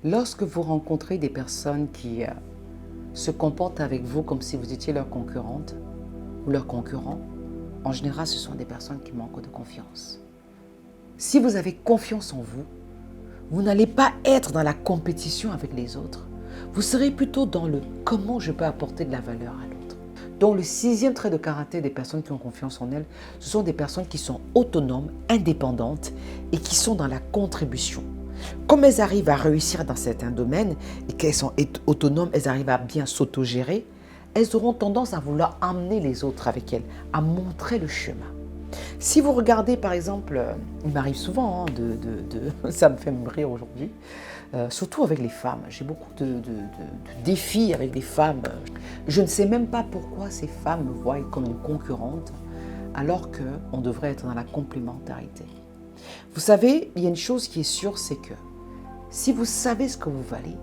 Lorsque vous rencontrez des personnes qui se comportent avec vous comme si vous étiez leur concurrente ou leur concurrent, en général, ce sont des personnes qui manquent de confiance. Si vous avez confiance en vous, vous n'allez pas être dans la compétition avec les autres. Vous serez plutôt dans le comment je peux apporter de la valeur à l'autre. Donc le sixième trait de caractère des personnes qui ont confiance en elles, ce sont des personnes qui sont autonomes, indépendantes et qui sont dans la contribution. Comme elles arrivent à réussir dans certains domaines et qu'elles sont autonomes, elles arrivent à bien s'autogérer, elles auront tendance à vouloir emmener les autres avec elles, à montrer le chemin. Si vous regardez par exemple, il m'arrive souvent, ça me fait me rire aujourd'hui, surtout avec les femmes. J'ai beaucoup de défis avec les femmes. Je ne sais même pas pourquoi ces femmes me voient comme une concurrente alors qu'on devrait être dans la complémentarité. Vous savez, il y a une chose qui est sûre, c'est que si vous savez ce que vous valez,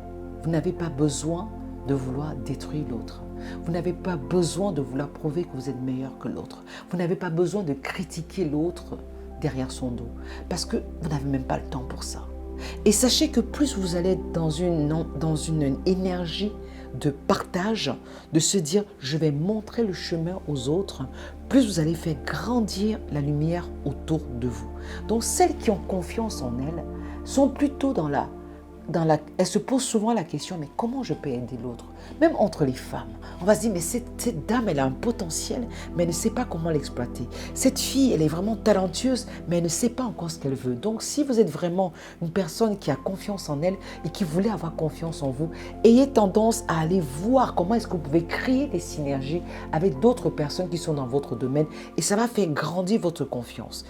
vous n'avez pas besoin de vouloir détruire l'autre. Vous n'avez pas besoin de vouloir prouver que vous êtes meilleur que l'autre. Vous n'avez pas besoin de critiquer l'autre derrière son dos parce que vous n'avez même pas le temps pour ça. Et sachez que plus vous allez être dans une énergie de partage, de se dire je vais montrer le chemin aux autres, plus vous allez faire grandir la lumière autour de vous. Donc celles qui ont confiance en elles sont plutôt elles se posent souvent la question, mais comment je peux aider l'autre? Même entre les femmes, on va se dire, mais cette dame, elle a un potentiel, mais elle ne sait pas comment l'exploiter. Cette fille, elle est vraiment talentueuse, mais elle ne sait pas encore ce qu'elle veut. Donc, si vous êtes vraiment une personne qui a confiance en elle et qui voulait avoir confiance en vous, ayez tendance à aller voir comment est-ce que vous pouvez créer des synergies avec d'autres personnes qui sont dans votre domaine et ça va faire grandir votre confiance.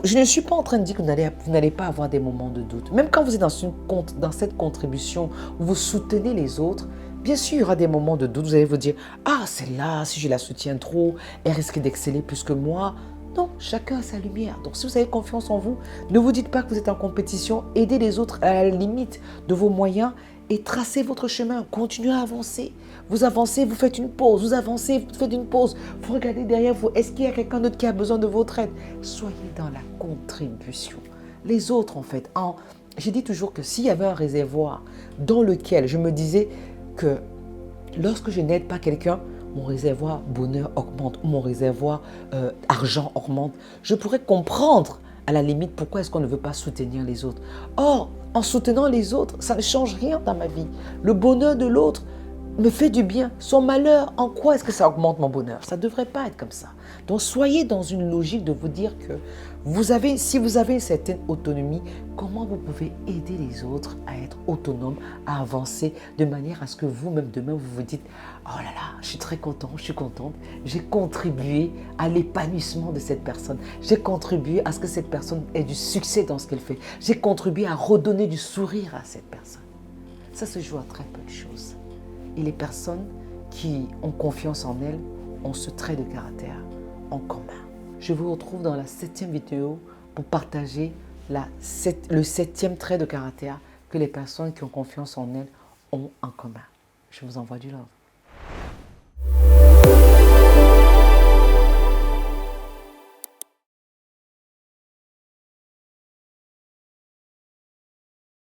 Je ne suis pas en train de dire que vous n'allez pas avoir des moments de doute. Même quand vous êtes dans cette contribution où vous soutenez les autres, bien sûr, il y aura des moments de doute. Vous allez vous dire, ah, celle-là, si je la soutiens trop, elle risque d'exceller plus que moi. Non, chacun a sa lumière. Donc, si vous avez confiance en vous, ne vous dites pas que vous êtes en compétition. Aidez les autres à la limite de vos moyens et tracez votre chemin. Continuez à avancer. Vous avancez, vous faites une pause. Vous avancez, vous faites une pause. Vous regardez derrière vous. Est-ce qu'il y a quelqu'un d'autre qui a besoin de votre aide? Soyez dans la contribution. Les autres, en fait, j'ai dit toujours que s'il y avait un réservoir dans lequel je me disais que lorsque je n'aide pas quelqu'un, mon réservoir bonheur augmente, mon réservoir argent augmente, je pourrais comprendre à la limite pourquoi est-ce qu'on ne veut pas soutenir les autres. Or, en soutenant les autres, ça ne change rien dans ma vie. Le bonheur de l'autre me fait du bien. Son malheur, en quoi est-ce que ça augmente mon bonheur? Ça ne devrait pas être comme ça. Donc, soyez dans une logique de vous dire que si vous avez une certaine autonomie, comment vous pouvez aider les autres à être autonomes, à avancer de manière à ce que vous-même demain, vous vous dites « Oh là là, je suis très content, je suis contente, j'ai contribué à l'épanouissement de cette personne. J'ai contribué à ce que cette personne ait du succès dans ce qu'elle fait. J'ai contribué à redonner du sourire à cette personne. » Ça se joue à très peu de choses. Et les personnes qui ont confiance en elles ont ce trait de caractère en commun. Je vous retrouve dans la 7e vidéo pour partager le 7e trait de caractère que les personnes qui ont confiance en elles ont en commun. Je vous envoie du love.